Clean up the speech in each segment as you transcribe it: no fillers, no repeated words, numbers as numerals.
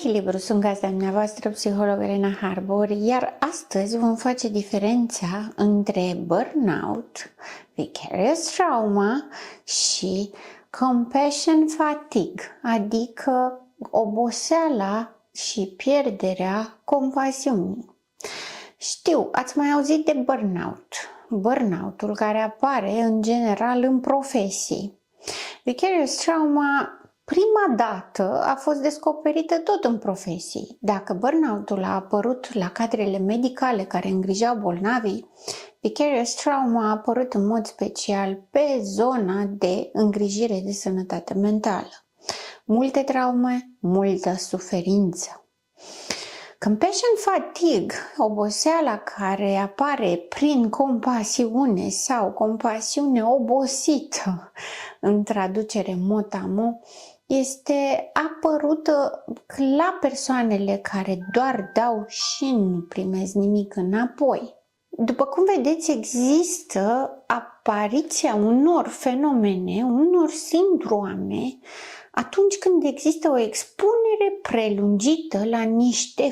Echilibru, sunt gazda dumneavoastră, psiholog Elena Harbor, iar astăzi vom face diferența între burnout, vicarious trauma și compassion fatigue, adică oboseala și pierderea compasiunii. Știu, ați mai auzit de burnout, burnoutul care apare în general în profesii. Vicarious trauma prima dată a fost descoperită tot în profesii. Dacă burnout-ul a apărut la cadrele medicale care îngrijeau bolnavii, vicarious trauma a apărut în mod special pe zona de îngrijire de sănătate mentală. Multe traume, multă suferință. Compassion fatigue, oboseala care apare prin compasiune sau compasiune obosită, în traducere mot-a-mot, este apărută la persoanele care doar dau și nu primesc nimic înapoi. După cum vedeți, există apariția unor fenomene, unor sindrome, atunci când există o expunere prelungită la niște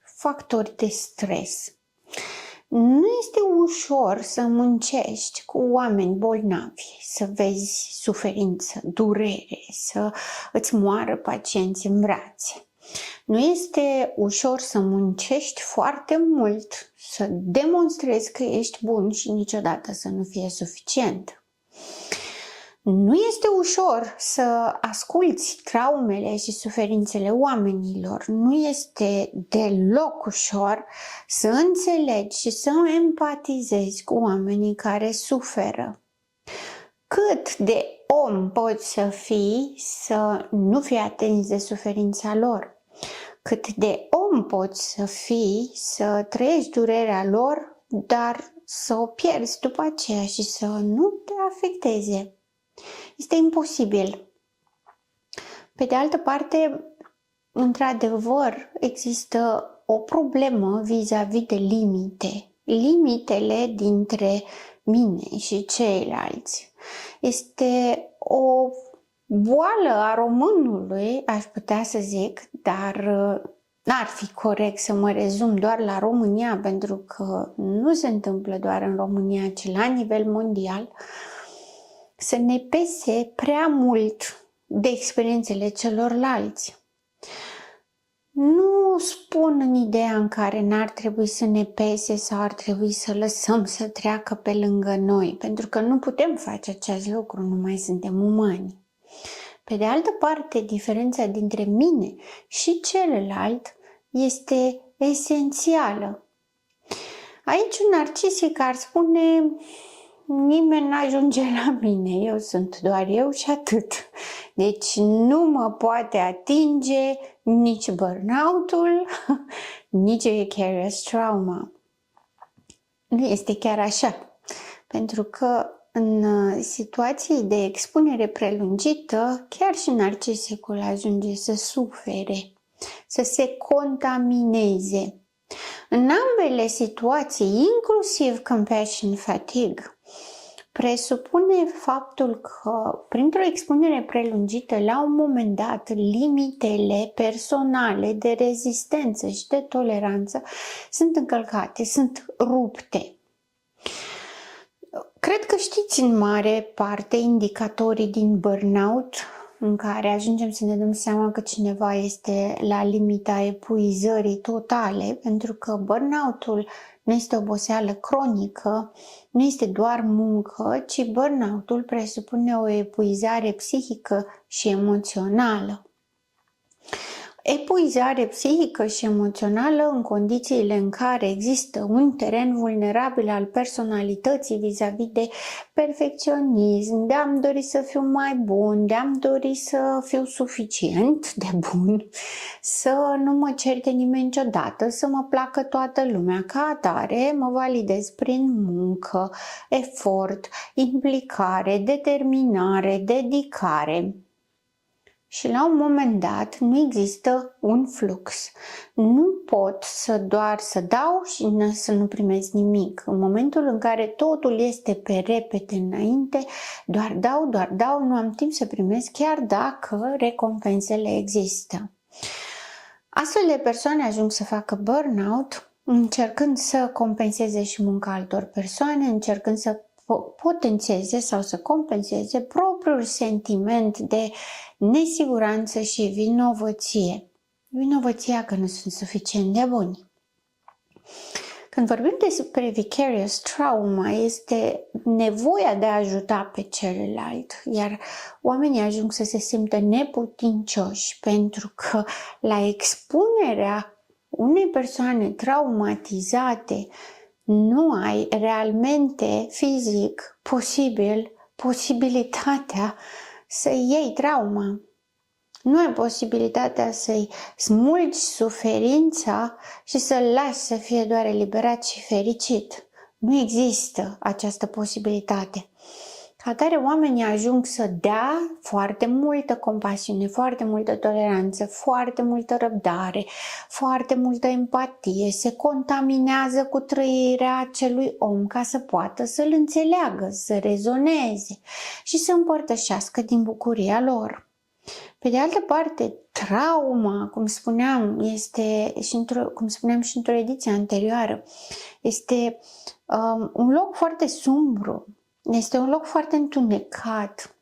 factori de stres. Nu este ușor să muncești cu oameni bolnavi, să vezi suferință, durere, să îți moară pacienți în brațe. Nu este ușor să muncești foarte mult, să demonstrezi că ești bun și niciodată să nu fie suficient. Nu este ușor să asculți traumele și suferințele oamenilor. Nu este deloc ușor să înțelegi și să empatizezi cu oamenii care suferă. Cât de om poți să fii să nu fii atins de suferința lor? Cât de om poți să fii să trăiești durerea lor, dar să o pierzi după aceea și să nu te afecteze? Este imposibil. Pe de altă parte, într-adevăr, există o problemă vis-a-vis de limite. Limitele dintre mine și ceilalți. Este o boală a românului, aș putea să zic, dar n-ar fi corect să mă rezum doar la România, pentru că nu se întâmplă doar în România, ci la nivel mondial. Să ne pese prea mult de experiențele celorlalți. Nu spun în ideea în care n-ar trebui să ne pese sau ar trebui să lăsăm să treacă pe lângă noi, pentru că nu putem face acest lucru, nu mai suntem umani. Pe de altă parte, diferența dintre mine și celălalt este esențială. Aici un narcisic ar spune: nimeni n-ajunge la mine, eu sunt doar eu și atât. Deci nu mă poate atinge nici burnout-ul, nici vicarious trauma. Nu este chiar așa, pentru că în situații de expunere prelungită, chiar și narcisicul ajunge să sufere, să se contamineze. În ambele situații, inclusiv compassion fatigue, presupune faptul că, printr-o expunere prelungită, la un moment dat, limitele personale de rezistență și de toleranță sunt încălcate, sunt rupte. Cred că știți în mare parte indicatorii din burnout, în care ajungem să ne dăm seama că cineva este la limita epuizării totale, pentru că burnout-ul nu este oboseală cronică, nu este doar muncă, ci burnout-ul presupune o epuizare psihică și emoțională. Epuizare psihică și emoțională în condițiile în care există un teren vulnerabil al personalității vis-a-vis de perfecționism, de a-mi dori să fiu mai bun, de a-mi dori să fiu suficient de bun, să nu mă cer de nimeni niciodată, să mă placă toată lumea ca atare, mă validez prin muncă, efort, implicare, determinare, dedicare. Și la un moment dat nu există un flux. Nu pot doar să dau și să nu primesc nimic. În momentul în care totul este pe repede înainte, doar dau, nu am timp să primesc, chiar dacă recompensele există. Astfel de persoane ajung să facă burnout încercând să compenseze și munca altor persoane, încercând să potențeze sau să compenseze propriul sentiment de nesiguranță și vinovăție. Vinovăția că nu sunt suficient de buni. Când vorbim despre vicarious trauma, este nevoia de a ajuta pe celălalt, iar oamenii ajung să se simtă neputincioși pentru că la expunerea unei persoane traumatizate nu ai realmente fizic posibilitatea să iei trauma. Nu ai posibilitatea să-i smulgi suferința și să-l lași să fie doar eliberat și fericit. Nu există această posibilitate. Ca atare, oamenii ajung să dea foarte multă compasiune, foarte multă toleranță, foarte multă răbdare, foarte multă empatie, se contaminează cu trăirea acelui om ca să poată să-l înțeleagă, să rezoneze și să împărtășească din bucuria lor. Pe de altă parte, trauma, cum spuneam și într-o ediție anterioară, este un loc foarte sumbru, este un loc foarte întunecat,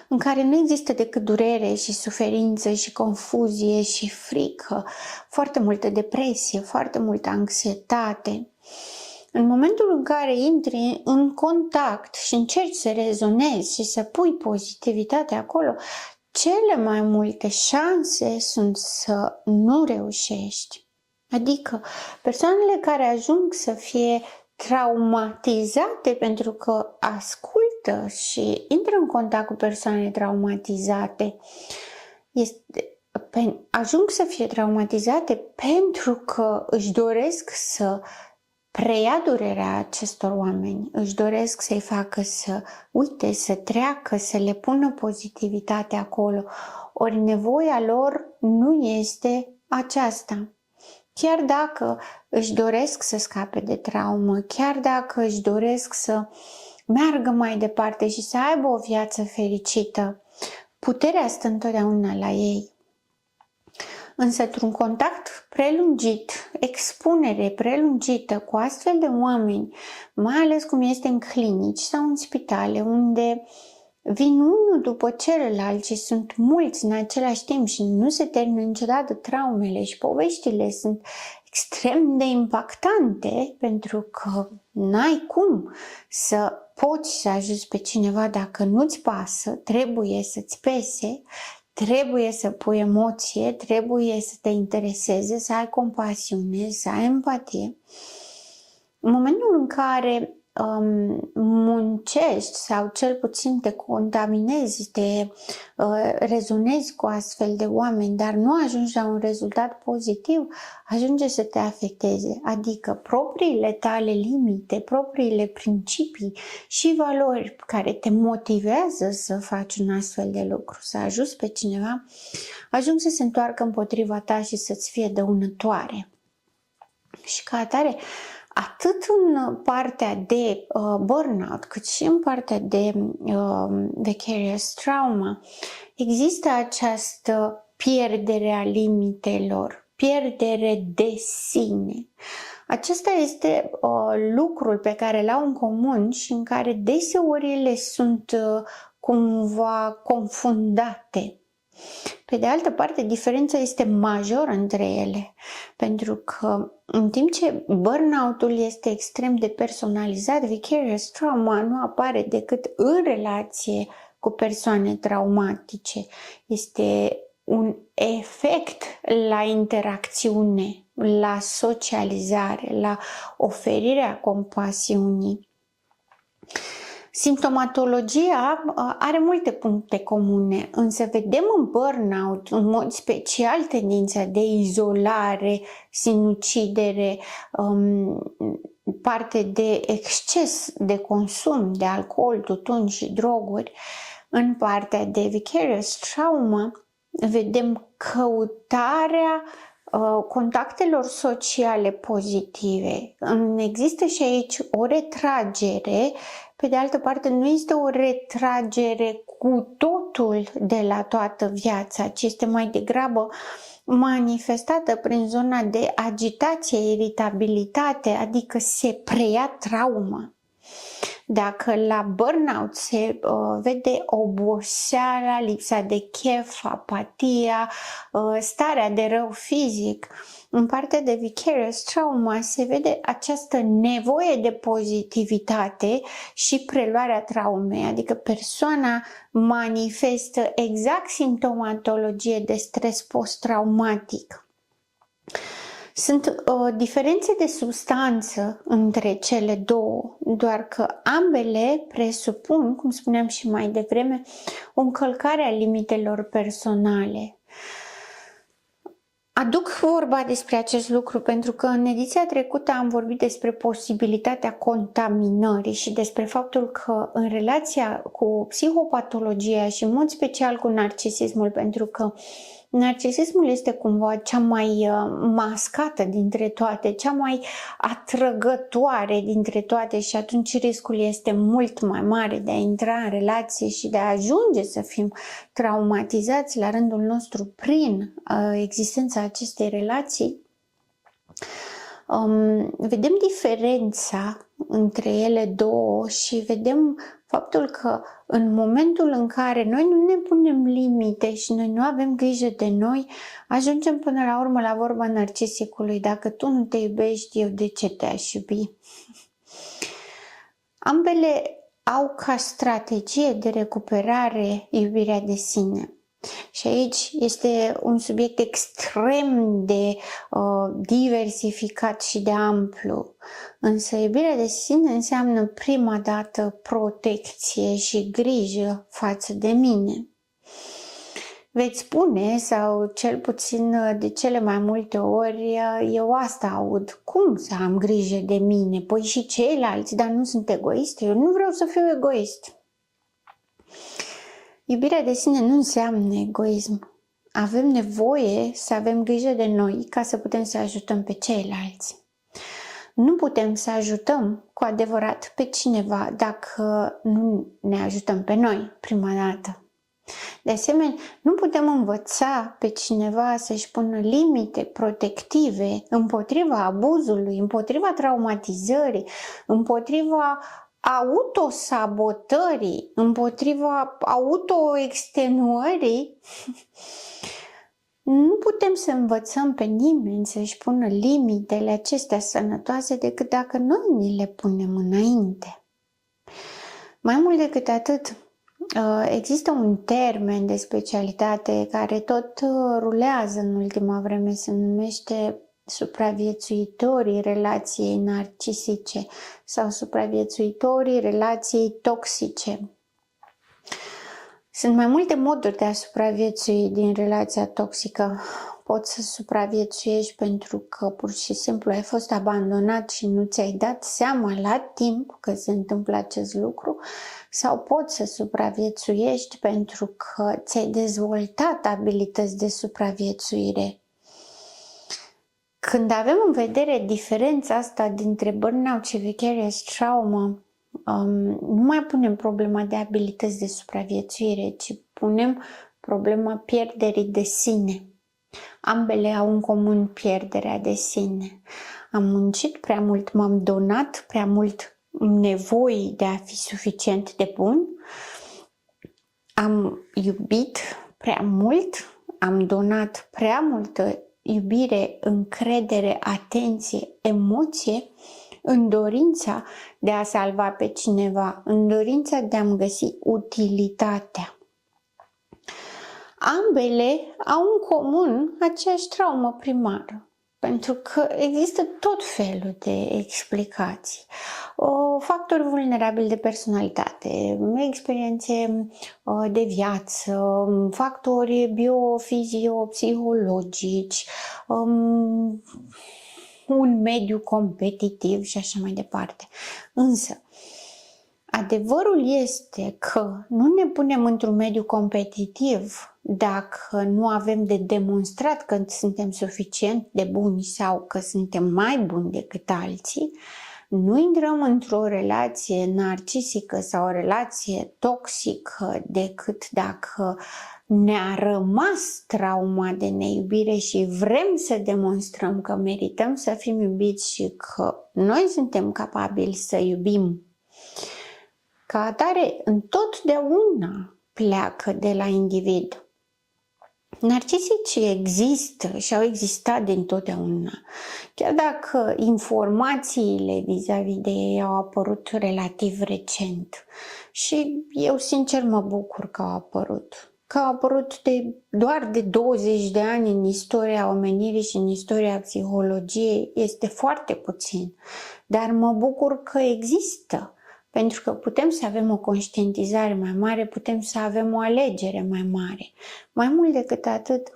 în care nu există decât durere și suferință și confuzie și frică, foarte multă depresie, foarte multă anxietate. În momentul în care intri în contact și încerci să rezonezi și să pui pozitivitatea acolo, cele mai multe șanse sunt să nu reușești. Adică persoanele care ajung să fie traumatizate pentru că ascultă și intră în contact cu persoane traumatizate, ajung să fie traumatizate pentru că își doresc să preia durerea acestor oameni, își doresc să-i facă să uite, să treacă, să le pună pozitivitate acolo. Ori nevoia lor nu este aceasta. Chiar dacă își doresc să scape de traumă, chiar dacă își doresc să meargă mai departe și să aibă o viață fericită, puterea stă întotdeauna la ei. Însă, într-un contact prelungit, expunere prelungită cu astfel de oameni, mai ales cum este în clinici sau în spitale, unde vin unul după celălalt și sunt mulți în același timp și nu se termină niciodată traumele și poveștile sunt extrem de impactante, pentru că n-ai cum să poți să ajuți pe cineva dacă nu-ți pasă, trebuie să-ți pese, trebuie să pui emoție, trebuie să te intereseze, să ai compasiune, să ai empatie. În momentul în care muncești sau cel puțin te contaminezi, te rezonezi cu astfel de oameni, dar nu ajungi la un rezultat pozitiv, ajunge să te afecteze. Adică propriile tale limite, propriile principii și valori care te motivează să faci un astfel de lucru, să ajuți pe cineva, ajung să se întoarcă împotriva ta și să-ți fie dăunătoare. Și ca atare, atât în partea de burnout, cât și în partea de vicarious trauma, există această pierdere a limitelor, pierdere de sine. Acesta este lucrul pe care l-au în comun și în care deseori ele sunt cumva confundate. Pe de altă parte, diferența este majoră între ele, pentru că în timp ce burnout-ul este extrem de personalizat, vicarious trauma nu apare decât în relație cu persoane traumatice. Este un efect la interacțiune, la socializare, la oferirea compasiunii. Simptomatologia are multe puncte comune, însă vedem în burnout, în mod special, tendința de izolare, sinucidere, parte de exces de consum de alcool, tutun și droguri. În partea de vicarious trauma vedem căutarea contactelor sociale pozitive. Există și aici o retragere. Pe de altă parte, nu este o retragere cu totul de la toată viața, ci este mai degrabă manifestată prin zona de agitație, iritabilitate, adică se preia trauma. Dacă la burnout se vede oboseala, lipsa de chef, apatia, starea de rău fizic, în partea de vicarious trauma se vede această nevoie de pozitivitate și preluarea traumei, adică persoana manifestă exact simptomatologie de stres post-traumatic. Sunt diferențe de substanță între cele două, doar că ambele presupun, cum spuneam și mai devreme, o încălcare a limitelor personale. Aduc vorba despre acest lucru pentru că în ediția trecută am vorbit despre posibilitatea contaminării și despre faptul că în relația cu psihopatologia și în mod special cu narcisismul, pentru că narcisismul este cumva cea mai mascată dintre toate, cea mai atrăgătoare dintre toate și atunci riscul este mult mai mare de a intra în relație și de a ajunge să fim traumatizați la rândul nostru prin existența acestei relații. Vedem diferența între ele două și vedem faptul că în momentul în care noi nu ne punem limite și noi nu avem grijă de noi, ajungem până la urmă la vorba narcisicului: dacă tu nu te iubești, eu de ce te-aș iubi? Ambele au ca strategie de recuperare iubirea de sine. Și aici este un subiect extrem de diversificat și de amplu. Însă iubirea de sine înseamnă prima dată protecție și grijă față de mine. Veți spune, sau cel puțin de cele mai multe ori, eu asta aud: cum să am grijă de mine? Păi și ceilalți, dar nu sunt egoist? Eu nu vreau să fiu egoist. Iubirea de sine nu înseamnă egoism. Avem nevoie să avem grijă de noi ca să putem să ajutăm pe ceilalți. Nu putem să ajutăm cu adevărat pe cineva dacă nu ne ajutăm pe noi prima dată. De asemenea, nu putem învăța pe cineva să-și pună limite protective împotriva abuzului, împotriva traumatizării, împotriva autosabotării, împotriva autoextenuării. Nu putem să învățăm pe nimeni să-și pună limitele acestea sănătoase decât dacă noi ni le punem înainte. Mai mult decât atât, există un termen de specialitate care tot rulează în ultima vreme, se numește supraviețuitorii relației narcisice sau supraviețuitorii relației toxice. Sunt mai multe moduri de a supraviețui din relația toxică. Poți să supraviețuiești pentru că pur și simplu ai fost abandonat și nu ți-ai dat seama la timp că se întâmplă acest lucru, sau poți să supraviețuiești pentru că ți-ai dezvoltat abilități de supraviețuire. Când avem în vedere diferența asta dintre burnout și vicarious trauma, nu mai punem problema de abilități de supraviețuire, ci punem problema pierderii de sine. Ambele au în comun pierderea de sine. Am muncit prea mult, m-am donat prea mult nevoii de a fi suficient de bun, am iubit prea mult, am donat prea multă iubire, încredere, atenție, emoție în dorința de a salva pe cineva, în dorința de a-mi găsi utilitatea. Ambele au în comun aceeași traumă primară, pentru că există tot felul de explicații. Factori vulnerabili de personalitate, experiențe de viață, factori biofizio-psihologici, un mediu competitiv și așa mai departe. Însă, adevărul este că nu ne punem într-un mediu competitiv dacă nu avem de demonstrat că suntem suficient de buni sau că suntem mai buni decât alții, Nu intrăm într-o relație narcisică sau o relație toxică decât dacă ne-a rămas trauma de neiubire și vrem să demonstrăm că merităm să fim iubiți și că noi suntem capabili să iubim. Ca atare, întotdeauna pleacă de la individ. Narcisicii există și au existat dintotdeauna, chiar dacă informațiile vis-a-vis de ei au apărut relativ recent. Și eu sincer mă bucur că au apărut. Că au apărut doar de 20 de ani în istoria omenirii și în istoria psihologiei este foarte puțin. Dar mă bucur că există. Pentru că putem să avem o conștientizare mai mare, putem să avem o alegere mai mare. Mai mult decât atât,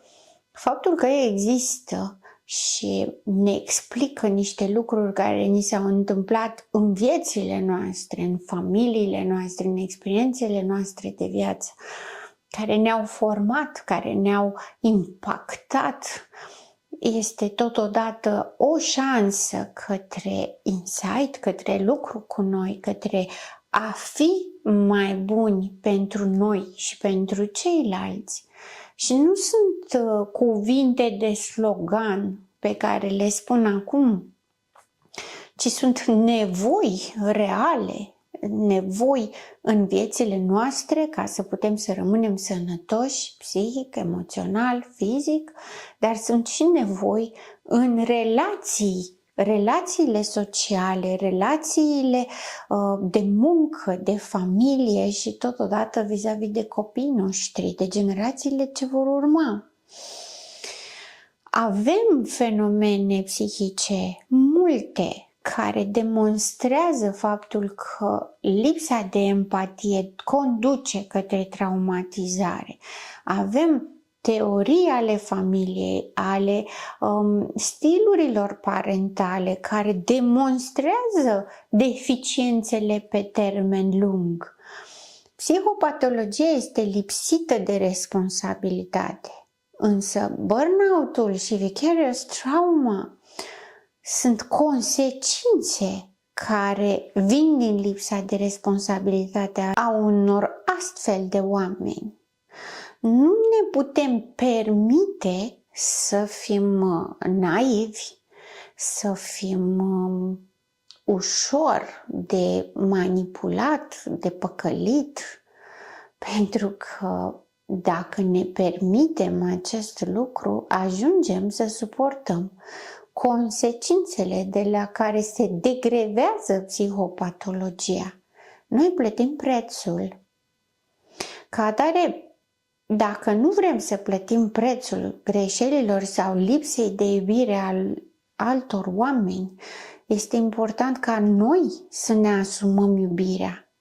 faptul că ei există și ne explică niște lucruri care ni s-au întâmplat în viețile noastre, în familiile noastre, în experiențele noastre de viață, care ne-au format, care ne-au impactat, este totodată o șansă către insight, către lucru cu noi, către a fi mai buni pentru noi și pentru ceilalți. Și nu sunt cuvinte de slogan pe care le spun acum, ci sunt nevoi reale, nevoi în viețile noastre ca să putem să rămânem sănătoși, psihic, emoțional, fizic, dar sunt și nevoi în relațiile sociale, relațiile de muncă, de familie și totodată vis-a-vis de copiii noștri, de generațiile ce vor urma. Avem fenomene psihice multe care demonstrează faptul că lipsa de empatie conduce către traumatizare. Avem teorii ale familiei, ale stilurilor parentale care demonstrează deficiențele pe termen lung. Psihopatologia este lipsită de responsabilitate, însă burnout-ul și vicarious trauma sunt consecințe care vin din lipsa de responsabilitate a unor astfel de oameni. Nu ne putem permite să fim naivi, să fim ușor de manipulat, de păcălit, pentru că dacă ne permitem acest lucru, ajungem să suportăm consecințele de la care se degrevează psihopatologia. Noi plătim prețul. Ca atare, dacă nu vrem să plătim prețul greșelilor sau lipsei de iubire al altor oameni, este important ca noi să ne asumăm iubirea.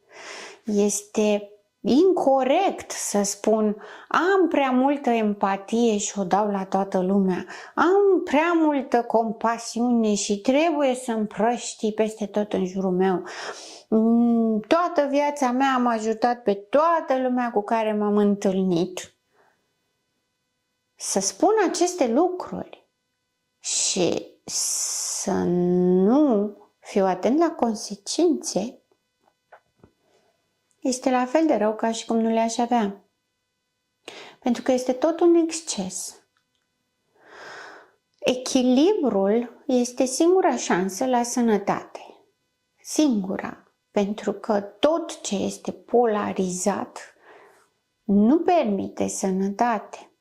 Este incorect să spun am prea multă empatie și o dau la toată lumea, am prea multă compasiune și trebuie să împrăștii peste tot în jurul meu. Toată viața mea am ajutat pe toată lumea cu care m-am întâlnit. Să spun aceste lucruri și să nu fiu atent la consecințe este la fel de rău ca și cum nu le-aș avea. Pentru că este tot un exces. Echilibrul este singura șansă la sănătate. Singura. Pentru că tot ce este polarizat nu permite sănătate.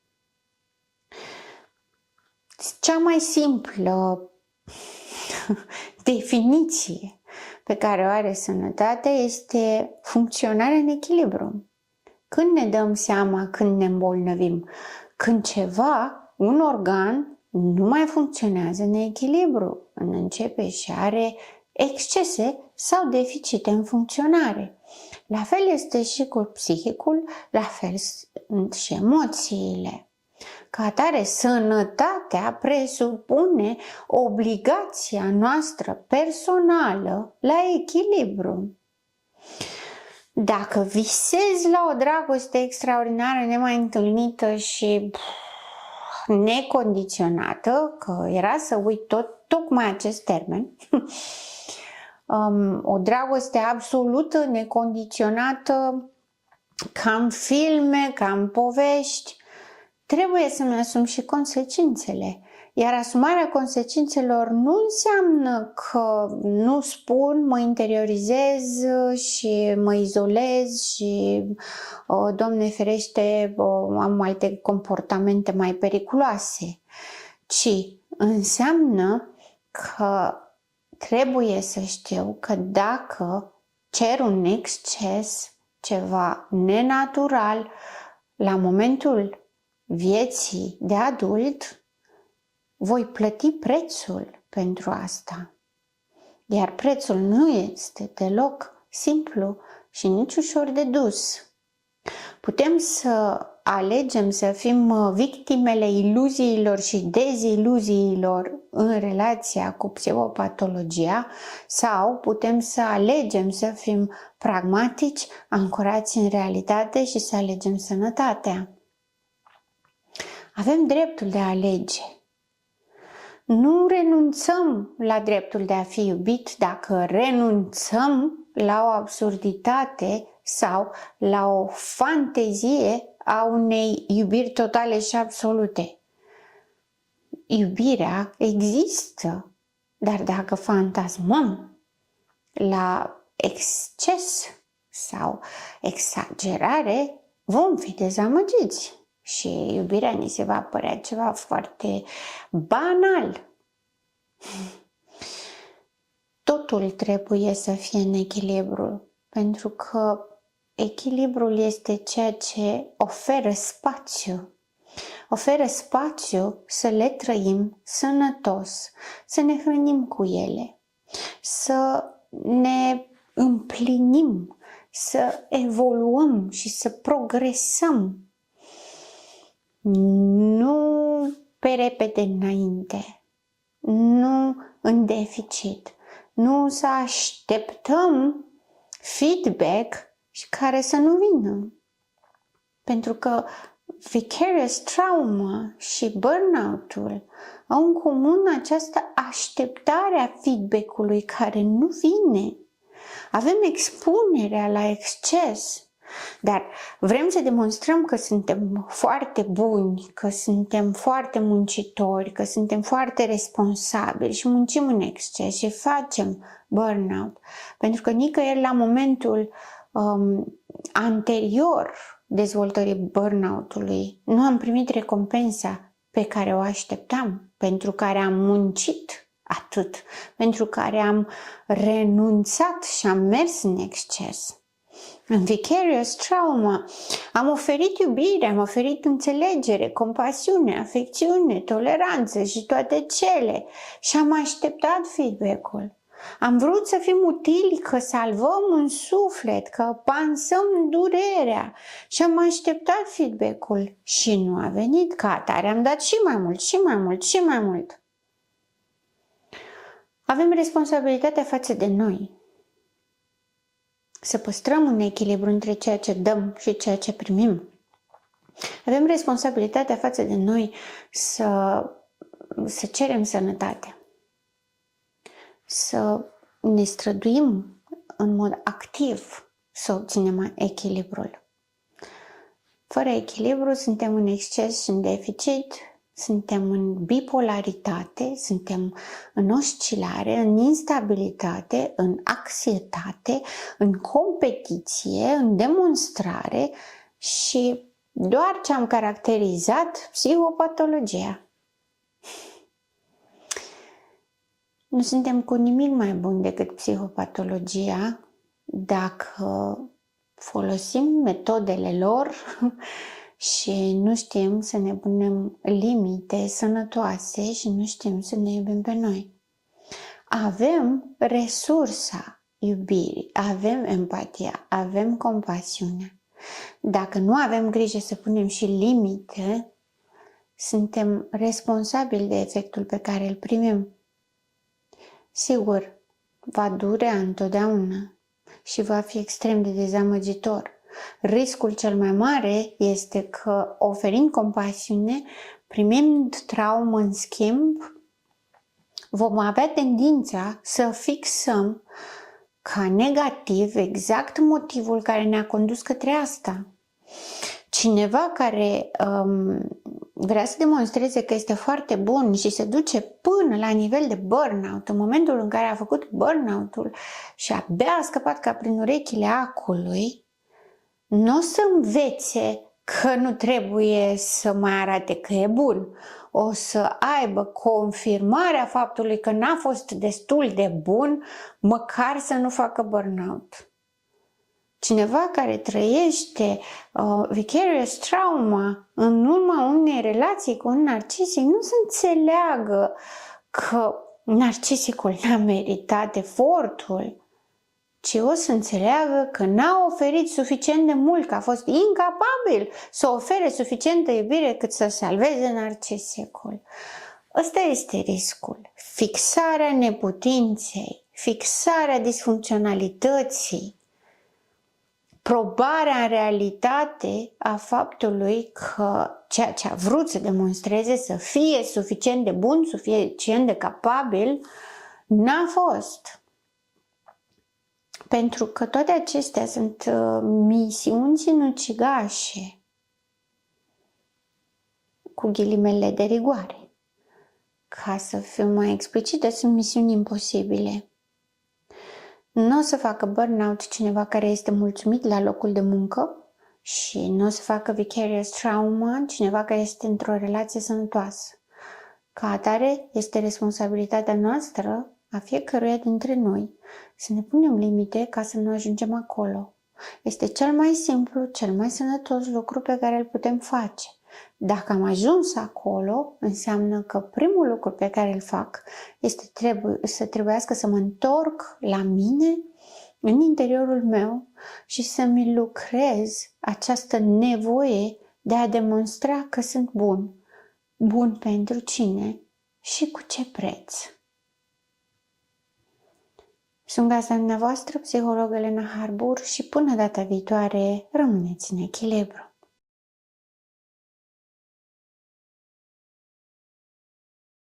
Cea mai simplă definiție pe care o are sănătatea este funcționarea în echilibru. Când ne dăm seama, când ne îmbolnăvim, când ceva, un organ, nu mai funcționează în echilibru, începe și are excese sau deficite în funcționare. La fel este și cu psihicul, la fel și emoțiile. Ca atare, sănătatea presupune obligația noastră personală la echilibru. Dacă visezi la o dragoste extraordinară, nemai întâlnită și necondiționată, că era să uit tocmai acest termen, o dragoste absolută, necondiționată, ca în filme, ca în povești. Trebuie să-mi asum și consecințele. Iar asumarea consecințelor nu înseamnă că nu spun, mă interiorizez și mă izolez și, Doamne ferește, am alte comportamente mai periculoase, ci înseamnă că trebuie să știu că dacă cer un exces, ceva nenatural, la momentul vieții de adult, voi plăti prețul pentru asta. Iar prețul nu este deloc simplu și nici ușor de dus. Putem să alegem să fim victimele iluziilor și deziluziilor în relația cu psihopatologia sau putem să alegem să fim pragmatici, ancorați în realitate și să alegem sănătatea. Avem dreptul de a alege. Nu renunțăm la dreptul de a fi iubit dacă renunțăm la o absurditate sau la o fantezie a unei iubiri totale și absolute. Iubirea există, dar dacă fantasmăm la exces sau exagerare, vom fi dezamăgiți. Și iubirea ni se va părea ceva foarte banal. Totul trebuie să fie în echilibru, pentru că echilibrul este ceea ce oferă spațiu. Oferă spațiu să le trăim sănătos, să ne hrănim cu ele, să ne împlinim, să evoluăm și să progresăm. Nu pe repede înainte, nu în deficit, nu să așteptăm feedback și care să nu vină. Pentru că vicarious trauma și burnout-ul au în comun această așteptare a feedback-ului care nu vine. Avem expunerea la exces. Dar vrem să demonstrăm că suntem foarte buni, că suntem foarte muncitori, că suntem foarte responsabili și muncim în exces și facem burnout. Pentru că nicăieri la momentul anterior dezvoltării burnout-ului nu am primit recompensa pe care o așteptam, pentru care am muncit atât, pentru care am renunțat și am mers în exces. În vicarious trauma am oferit iubire, am oferit înțelegere, compasiune, afecțiune, toleranță și toate cele și am așteptat feedback-ul. Am vrut să fim utili, că salvăm un suflet, că pansăm durerea și am așteptat feedback-ul și nu a venit ca atare. Am dat și mai mult, și mai mult, și mai mult. Avem responsabilitatea față de noi. Să păstrăm un echilibru între ceea ce dăm și ceea ce primim. Avem responsabilitatea față de noi să cerem sănătate. Să ne străduim în mod activ să obținem echilibrul. Fără echilibru suntem în exces și în deficit, suntem în bipolaritate, suntem în oscilare, în instabilitate, în anxietate, în competiție, în demonstrare și doar ce am caracterizat psihopatologia. Nu suntem cu nimic mai bun decât psihopatologia dacă folosim metodele lor și nu știm să ne punem limite sănătoase și nu știm să ne iubim pe noi. Avem resursa iubirii, avem empatia, avem compasiune. Dacă nu avem grijă să punem și limite, suntem responsabili de efectul pe care îl primim. Sigur, va durea întotdeauna și va fi extrem de dezamăgitor. Riscul cel mai mare este că, oferind compasiune, primind traumă în schimb, vom avea tendința să fixăm ca negativ exact motivul care ne-a condus către asta. Cineva care vrea să demonstreze că este foarte bun și se duce până la nivel de burnout, în momentul în care a făcut burnout-ul și abia a scăpat ca prin urechile acului, nu o să învețe că nu trebuie să mai arate că e bun. O să aibă confirmarea faptului că n-a fost destul de bun, măcar să nu facă burnout. Cineva care trăiește vicarious trauma în urma unei relații cu un narcisic nu să înțeleagă că narcisicul n-a meritat efortul, ci o să înțeleagă că n-a oferit suficient de mult, că a fost incapabil să ofere suficientă iubire cât să salveze narcisicul. Ăsta este riscul. Fixarea neputinței, fixarea disfuncționalității, probarea în realitate a faptului că ceea ce a vrut să demonstreze, să fie suficient de bun, suficient de capabil, n-a fost. Pentru că toate acestea sunt misiuni sinucigașe, cu ghilimele de rigoare. Ca să fiu mai explicită, sunt misiuni imposibile. Nu o să facă burnout cineva care este mulțumit la locul de muncă și nu o să facă vicarious trauma cineva care este într-o relație sănătoasă. Ca atare, este responsabilitatea noastră, a fiecăruia dintre noi, să ne punem limite ca să nu ajungem acolo. Este cel mai simplu, cel mai sănătos lucru pe care îl putem face. Dacă am ajuns acolo, înseamnă că primul lucru pe care îl fac este să trebuiască să mă întorc la mine, în interiorul meu și să-mi lucrez această nevoie de a demonstra că sunt bun. Bun pentru cine și cu ce preț. Sunt gazda dumneavoastră, psiholog Elena Harbur, și până data viitoare rămâneți în echilibru.